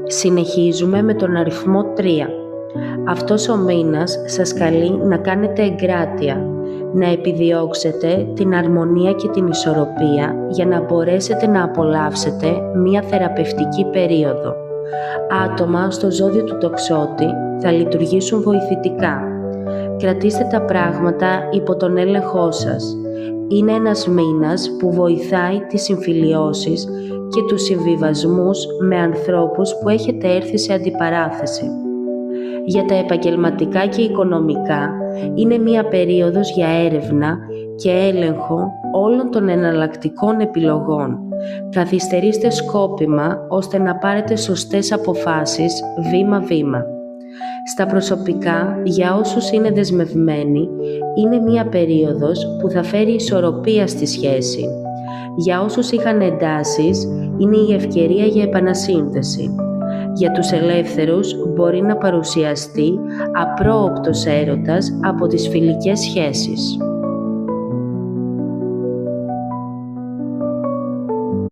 Συνεχίζουμε με τον αριθμό 3. Αυτός ο μήνας σας καλεί να κάνετε εγκράτεια, να επιδιώξετε την αρμονία και την ισορροπία για να μπορέσετε να απολαύσετε μία θεραπευτική περίοδο. Άτομα στο ζώδιο του τοξότη θα λειτουργήσουν βοηθητικά. Κρατήστε τα πράγματα υπό τον έλεγχό σας. Είναι ένας μήνας που βοηθάει τις συμφιλιώσεις και τους συμβιβασμούς με ανθρώπους που έχετε έρθει σε αντιπαράθεση. Για τα επαγγελματικά και οικονομικά είναι μία περίοδος για έρευνα και έλεγχο όλων των εναλλακτικών επιλογών. Καθυστερήστε σκόπιμα ώστε να πάρετε σωστές αποφάσεις βήμα-βήμα. Στα προσωπικά, για όσους είναι δεσμευμένοι, είναι μία περίοδος που θα φέρει ισορροπία στη σχέση. Για όσους είχαν εντάσεις, είναι η ευκαιρία για επανασύνθεση. Για τους ελεύθερους μπορεί να παρουσιαστεί απρόοπτος έρωτας από τις φιλικές σχέσεις.